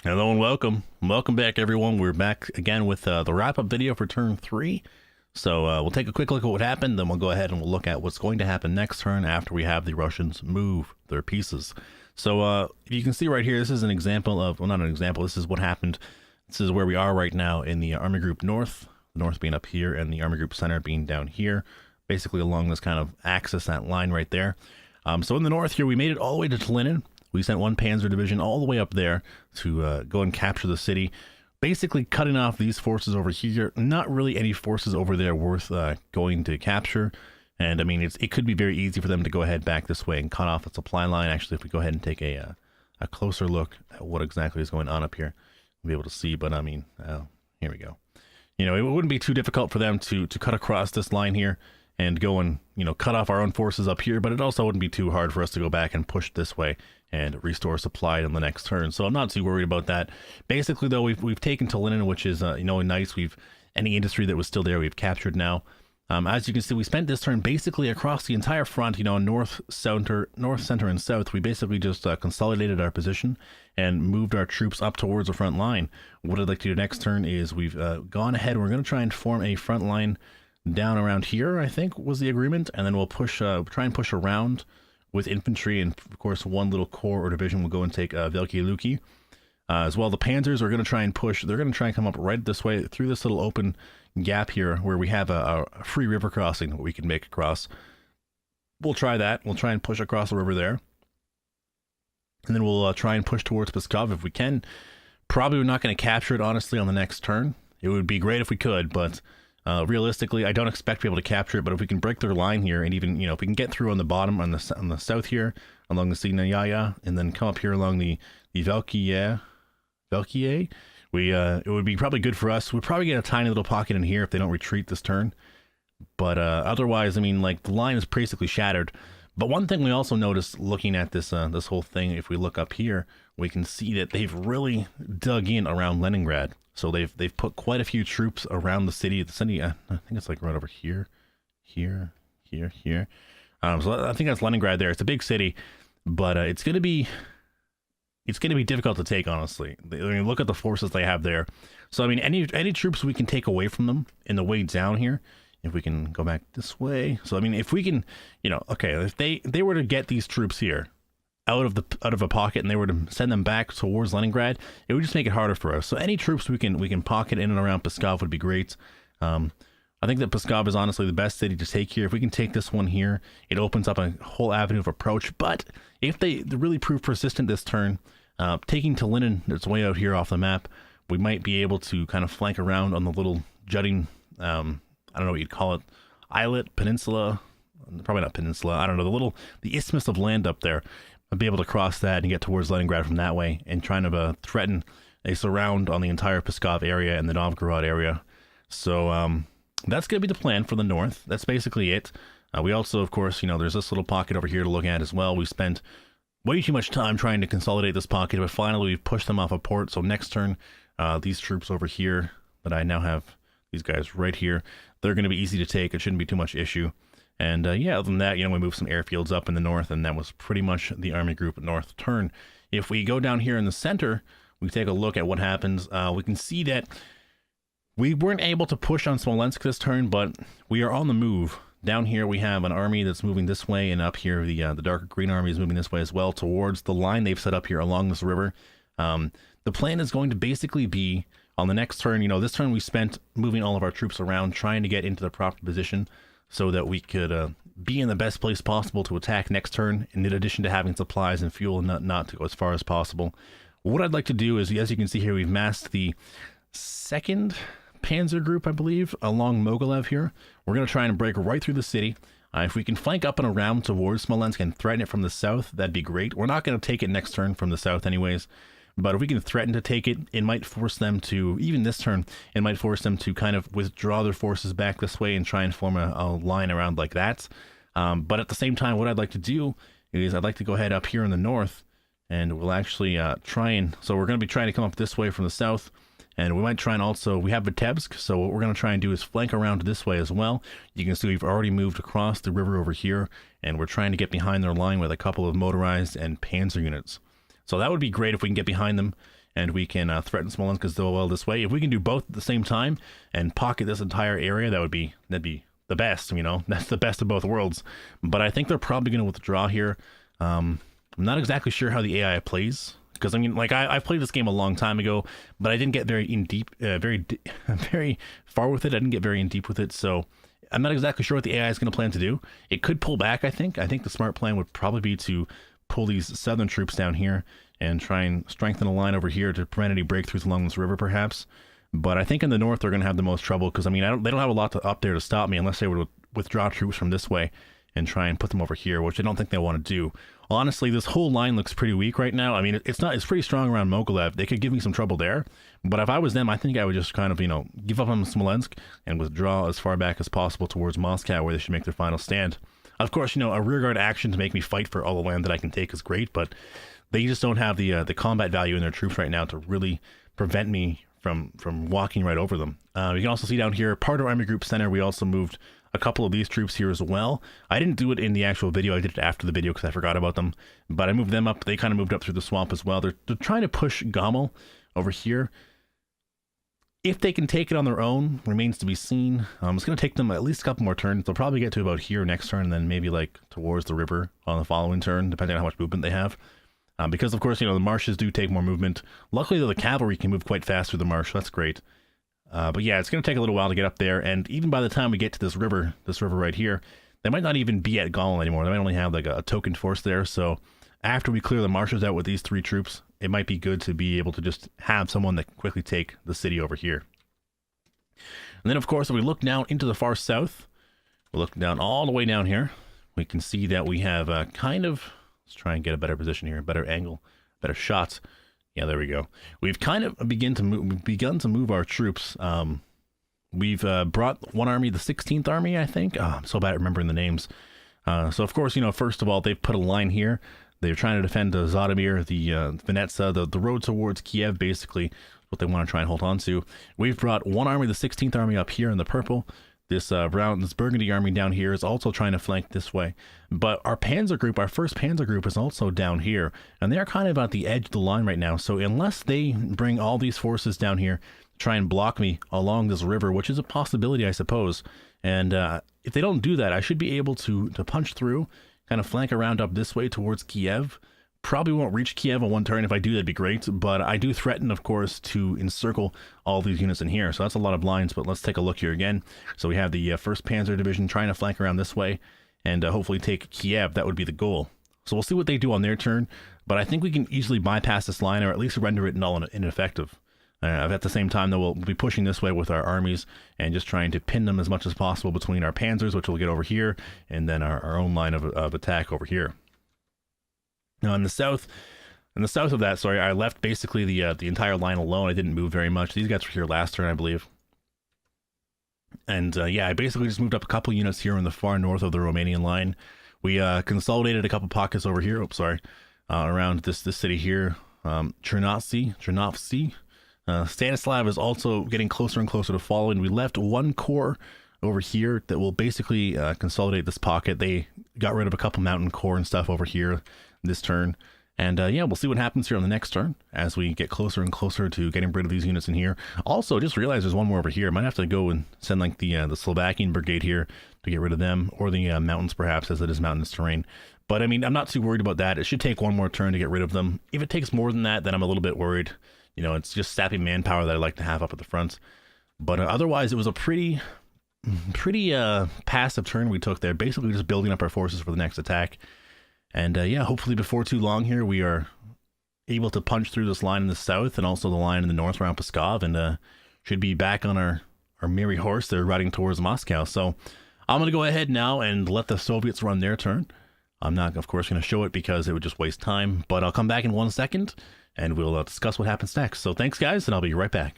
Hello and welcome back, everyone. We're back again with the wrap-up video for turn 3. So we'll take a quick look at what happened, then we'll go ahead and we'll look at what's going to happen next turn after we have the Russians move their pieces. So you can see right here, this is an example of, well, not an example, this is what happened. This is where we are right now in the Army Group North, the North being up here and the Army Group Center being down here, basically along this kind of axis, that line right there. So in the north here, we made it all the way to Tallinn. We sent one Panzer division all the way up there to go and capture the city, basically cutting off these forces over here. Not really any forces over there worth going to capture. And I mean, it could be very easy for them to go ahead back this way and cut off the supply line. Actually, if we go ahead and take a closer look at what exactly is going on up here, we'll be able to see. But I mean, here we go. You know, it wouldn't be too difficult for them to cut across this line here and go and, you know, cut off our own forces up here, but it also wouldn't be too hard for us to go back and push this way and restore supply in the next turn. So I'm not too worried about that. Basically, though, we've taken Tallinn, which is, you know, nice. Any industry that was still there, we've captured now. As you can see, we spent this turn basically across the entire front, you know, north, center, and south. We basically just consolidated our position and moved our troops up towards the front line. What I'd like to do next turn is we've gone ahead. We're going to try and form a front line down around here, I think was the agreement, and then we'll push, try and push around with infantry, and of course one little corps or division will go and take Veliki Luki. As well, the Panzers are going to try and push. They're going to try and come up right this way through this little open gap here where we have a free river crossing that we can make across. We'll try that. We'll try and push across the river there, and then we'll try and push towards Pskov if we can. Probably we're not going to capture it, honestly, on the next turn. It would be great if we could, but realistically, I don't expect to be able to capture it. But if we can break their line here, and even, you know, if we can get through on the bottom, on the south here, along the Signayaya, and then come up here along the Velkiye, it would be probably good for us. We'd probably get a tiny little pocket in here if they don't retreat this turn. But otherwise, I mean, like, the line is basically shattered. But one thing we also noticed looking at this this whole thing, if we look up here, we can see that they've really dug in around Leningrad. So they've put quite a few troops around the city. The city, I think it's like right over here. So I think that's Leningrad there. It's a big city, but it's gonna be difficult to take, honestly. I mean, look at the forces they have there. So I mean, any troops we can take away from them in the way down here. If we can go back this way. So I mean, if we can, you know, okay, if they were to get these troops here out of a pocket and they were to send them back towards Leningrad, it would just make it harder for us. So any troops we can pocket in and around Pskov would be great. I think that Pskov is honestly the best city to take here. If we can take this one here, it opens up a whole avenue of approach. But if they really prove persistent this turn, taking Tallinn, that's way out here off the map, we might be able to kind of flank around on the little jutting, I don't know what you'd call it, islet, peninsula, probably not peninsula, I don't know, the isthmus of land up there. I'd be able to cross that and get towards Leningrad from that way and trying to threaten a surround on the entire Pskov area and the Novgorod area. So that's going to be the plan for the north. That's basically it. We also, of course, you know, there's this little pocket over here to look at as well. We spent way too much time trying to consolidate this pocket, but finally we've pushed them off a port. So next turn, these troops over here that I now have, these guys right here, they're going to be easy to take. It shouldn't be too much issue. And yeah, other than that, you know, we moved some airfields up in the north, and that was pretty much the Army Group North turn. If we go down here in the center, we take a look at what happens. We can see that we weren't able to push on Smolensk this turn, but we are on the move. Down here, we have an army that's moving this way, and up here, the darker green army is moving this way as well towards the line they've set up here along this river. The plan is going to basically be on the next turn. You know, this turn we spent moving all of our troops around, trying to get into the proper position so that we could be in the best place possible to attack next turn, in addition to having supplies and fuel and not to go as far as possible. What I'd like to do is, as you can see here, we've massed the 2nd Panzer Group, I believe, along Mogilev here. We're going to try and break right through the city. If we can flank up and around towards Smolensk and threaten it from the south, that'd be great. We're not going to take it next turn from the south anyways. But if we can threaten to take it, it might force them to, even this turn, it might force them to kind of withdraw their forces back this way and try and form a line around like that. But at the same time, what I'd like to do is I'd like to go ahead up here in the north, and we'll actually try and, so we're going to be trying to come up this way from the south, and we might try and also, we have Vitebsk, so what we're going to try and do is flank around this way as well. You can see we've already moved across the river over here, and we're trying to get behind their line with a couple of motorized and panzer units. So that would be great if we can get behind them and we can threaten Smolensk as well this way. If we can do both at the same time and pocket this entire area, that'd be the best. You know, that's the best of both worlds. But I think they're probably going to withdraw here. I'm not exactly sure how the AI plays, because I mean, like I played this game a long time ago, but I didn't get very in deep, very far with it. I didn't get very in deep with it, so I'm not exactly sure what the AI is going to plan to do. It could pull back. I think the smart plan would probably be to pull these southern troops down here and try and strengthen a line over here to prevent any breakthroughs along this river, perhaps. But I think in the north they're going to have the most trouble, because I mean, they don't have a lot up there to stop me unless they would withdraw troops from this way and try and put them over here, which I don't think they want to do. Honestly, this whole line looks pretty weak right now. I mean, it's pretty strong around Mogilev. They could give me some trouble there, but if I was them, I think I would just kind of, you know, give up on Smolensk and withdraw as far back as possible towards Moscow, where they should make their final stand. Of course, you know, a rearguard action to make me fight for all the land that I can take is great, but they just don't have the combat value in their troops right now to really prevent me from walking right over them. You can also see down here, part of Army Group Center, we also moved a couple of these troops here as well. I didn't do it in the actual video. I did it after the video because I forgot about them. But I moved them up. They kind of moved up through the swamp as well. They're trying to push Gomel over here. If they can take it on their own remains to be seen. It's going to take them at least a couple more turns. They'll probably get to about here next turn, and then maybe like towards the river on the following turn, depending on how much movement they have. Because, of course, you know, the marshes do take more movement. Luckily, though, the cavalry can move quite fast through the marsh. So that's great. But yeah, it's going to take a little while to get up there, and even by the time we get to this river right here, they might not even be at Gomel anymore. They might only have like a token force there. So after we clear the marshes out with these 3 troops, it might be good to be able to just have someone that can quickly take the city over here. And then, of course, if we look down into the far south, we look down all the way down here, we can see that we have kind of, let's try and get a better position here, better angle, better shots. Yeah, there we go. We've kind of begun to move our troops. We've brought one army, the 16th Army, I think. I'm so bad at remembering the names. So, of course, you know, first of all, they've put a line here. They're trying to defend Zhytomyr, the Vinnytsia, the road towards Kiev, basically, what they want to try and hold on to. We've brought one army, the 16th Army, up here in the purple. This Burgundy army down here is also trying to flank this way. But our Panzer group, our first Panzer group, is also down here. And they're kind of at the edge of the line right now. So unless they bring all these forces down here to try and block me along this river, which is a possibility, I suppose. And if they don't do that, I should be able to punch through, kind of flank around up this way towards Kiev. Probably won't reach Kiev on one turn. If I do, that'd be great. But I do threaten, of course, to encircle all these units in here. So that's a lot of lines, but let's take a look here again. So we have the 1st Panzer Division trying to flank around this way and hopefully take Kiev. That would be the goal. So we'll see what they do on their turn. But I think we can easily bypass this line, or at least render it null and ineffective. At the same time, though, we'll be pushing this way with our armies and just trying to pin them as much as possible between our panzers, which we'll get over here, and then our own line of attack over here. Now, in the south of that, sorry, I left basically the entire line alone. I didn't move very much. These guys were here last turn, I believe. And yeah, I basically just moved up a couple units here in the far north of the Romanian line. We consolidated a couple pockets over here. Oops, sorry, around this city here, Chernovtsi. Stanislav is also getting closer and closer to following. We left one corps over here that will basically consolidate this pocket. They got rid of a couple mountain corps and stuff over here this turn. And yeah, we'll see what happens here on the next turn as we get closer and closer to getting rid of these units in here. Also, just realized there's one more over here. I might have to go and send like the Slovakian brigade here to get rid of them, or the mountains perhaps, as it is mountainous terrain. But I mean, I'm not too worried about that. It should take one more turn to get rid of them. If it takes more than that, then I'm a little bit worried. You know, it's just sappy manpower that I like to have up at the front. But otherwise, it was a pretty passive turn we took there. Basically just building up our forces for the next attack. And yeah, hopefully before too long here, we are able to punch through this line in the south and also the line in the north around Pskov, and should be back on our merry horse. They're riding towards Moscow. So I'm going to go ahead now and let the Soviets run their turn. I'm not, of course, going to show it because it would just waste time, but I'll come back in 1 second and we'll discuss what happens next. So thanks, guys, and I'll be right back.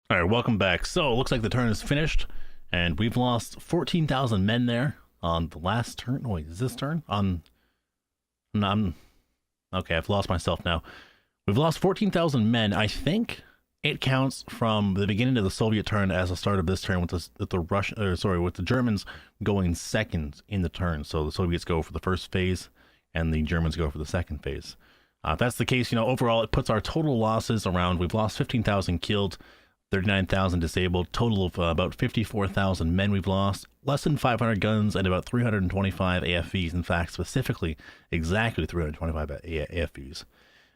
All right, welcome back. So it looks like the turn is finished, and we've lost 14,000 men there on the last turn. Oh, wait, is this turn? Okay, I've lost myself now. We've lost 14,000 men. I think it counts from the beginning of the Soviet turn as the start of this turn, with the Germans going second in the turn. So the Soviets go for the first phase, and the Germans go for the second phase. If that's the case, overall it puts our total losses around, we've lost 15,000 killed, 39,000 disabled, total of about 54,000 men we've lost, less than 500 guns, and about 325 AFVs. In fact, specifically, exactly 325 AFVs.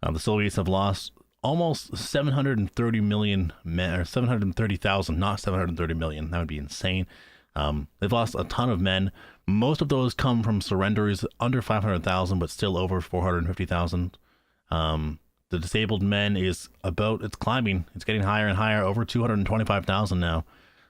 The Soviets have lost almost 730 million men, or 730,000, not 730 million. That would be insane. They've lost a ton of men. Most of those come from surrenders under 500,000, but still over 450,000. The disabled men it's climbing. It's getting higher and higher, over 225,000 now.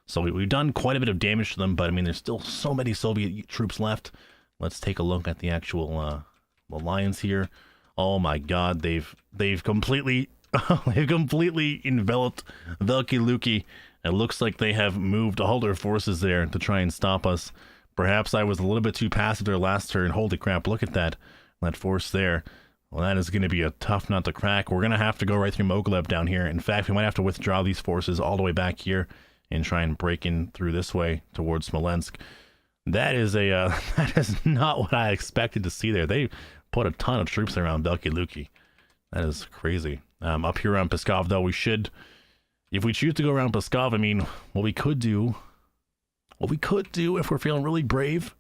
So we've done quite a bit of damage to them, but I mean, there's still so many Soviet troops left. Let's take a look at the actual lines here. Oh my God, they've completely enveloped Veliki Luki. It looks like they have moved all their forces there to try and stop us. Perhaps I was a little bit too passive their last turn. Holy crap, look at that force there. Well, that is going to be a tough nut to crack. We're going to have to go right through Mogilev down here. In fact, we might have to withdraw these forces all the way back here and try and break in through this way towards Smolensk. That is that is not what I expected to see there. They put a ton of troops around Veliki Luki. That is crazy. Up here around Pskov, though, we should, if we choose to go around Pskov, I mean, what we could do if we're feeling really brave,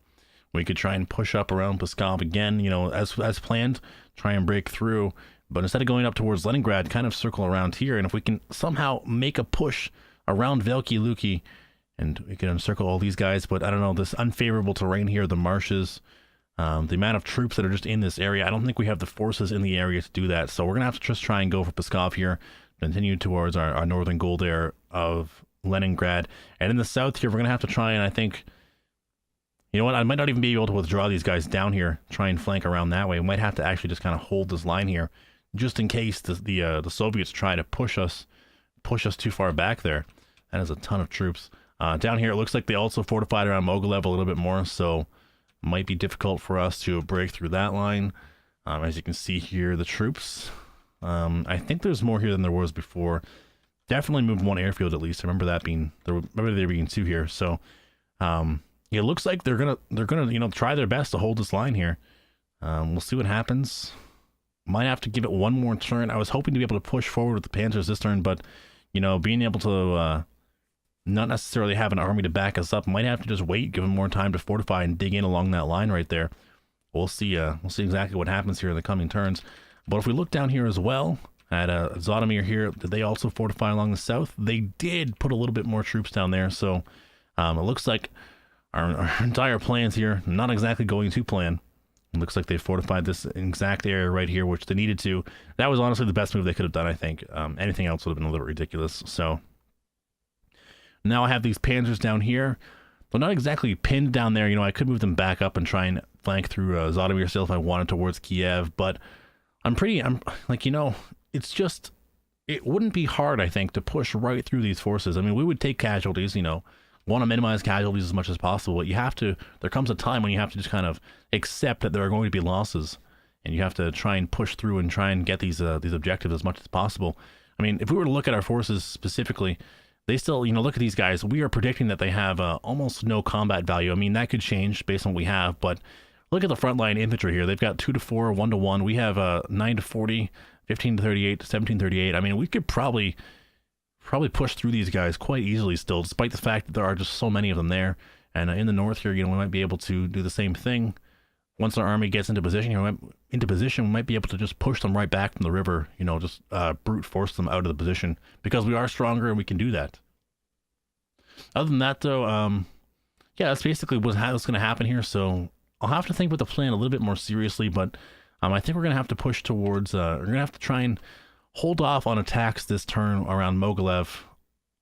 we could try and push up around Pskov again, as planned, try and break through. But instead of going up towards Leningrad, kind of circle around here. And if we can somehow make a push around Veliki Luki, and we can encircle all these guys, but I don't know, this unfavorable terrain here, the marshes, the amount of troops that are just in this area, I don't think we have the forces in the area to do that. So we're going to have to just try and go for Pskov here, continue towards our northern goal there of Leningrad. And in the south here, we're going to have to try and, I think, you know what, I might not even be able to withdraw these guys down here, try and flank around that way. We might have to actually just kind of hold this line here, just in case the Soviets try to push us too far back there. That is a ton of troops. Down here, it looks like they also fortified around Mogilev a little bit more, so might be difficult for us to break through that line. As you can see here, the troops. I think there's more here than there was before. Definitely moved one airfield at least. I remember there being two here. So it looks like they're gonna try their best to hold this line here. We'll see what happens. Might have to give it one more turn. I was hoping to be able to push forward with the Panzers this turn, but being able to not necessarily have an army to back us up, might have to just wait, give them more time to fortify and dig in along that line right there. We'll see exactly what happens here in the coming turns. But if we look down here as well at Zotomir here, did they also fortify along the south? They did put a little bit more troops down there, so it looks like our entire plans here not exactly going to plan. It looks like they fortified this exact area right here, which they needed to. That was honestly the best move they could have done, I think. Anything else would have been a little ridiculous. So now I have these panzers down here. They're not exactly pinned down there. I could move them back up and try and flank through Zotomir still if I wanted towards Kiev, but I'm like, it wouldn't be hard, I think, to push right through these forces. I mean, we would take casualties, want to minimize casualties as much as possible, but there comes a time when you have to just kind of accept that there are going to be losses, and you have to try and push through and try and get these objectives as much as possible. I mean, if we were to look at our forces specifically, they still, look at these guys. We are predicting that they have almost no combat value. I mean, that could change based on what we have, but look at the frontline infantry here. They've got 2 to 4, 1 to 1. We have 9 to 40, 15 to 38, 17 to 38. I mean, we could probably push through these guys quite easily still, despite the fact that there are just so many of them there. And in the north here, we might be able to do the same thing. Once our army gets into position here, we might be able to just push them right back from the river, just brute force them out of the position, because we are stronger and we can do that. Other than that, though, yeah, that's basically what's going to happen here. So I'll have to think about the plan a little bit more seriously, but I think we're going to have to push towards, we're going to have to try and hold off on attacks this turn around Mogilev.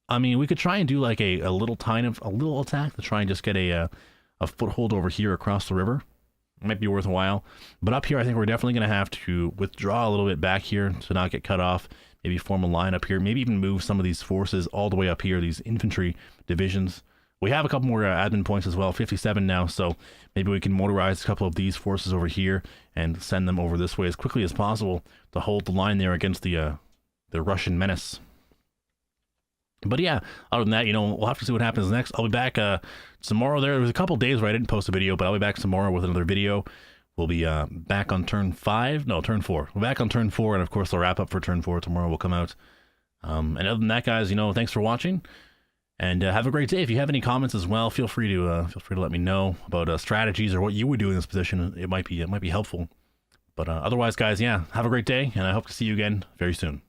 I mean, we could try and do like a little attack to try and just get a foothold over here across the river. It might be worthwhile. But up here, I think we're definitely going to have to withdraw a little bit back here to not get cut off. Maybe form a line up here. Maybe even move some of these forces all the way up here, these infantry divisions. We have a couple more admin points as well, 57 now, so maybe we can motorize a couple of these forces over here and send them over this way as quickly as possible to hold the line there against the Russian menace. But yeah, other than that, we'll have to see what happens next. I'll be back tomorrow. There was a couple days where I didn't post a video, but I'll be back tomorrow with another video. We'll be back on turn 5. No, turn 4. We're back on turn 4, and of course, the wrap up for turn 4 tomorrow will come out. And other than that, guys, thanks for watching, and have a great day. If you have any comments as well, feel free to let me know about strategies or what you would do in this position. It might be helpful. But otherwise, guys, yeah, have a great day, and I hope to see you again very soon.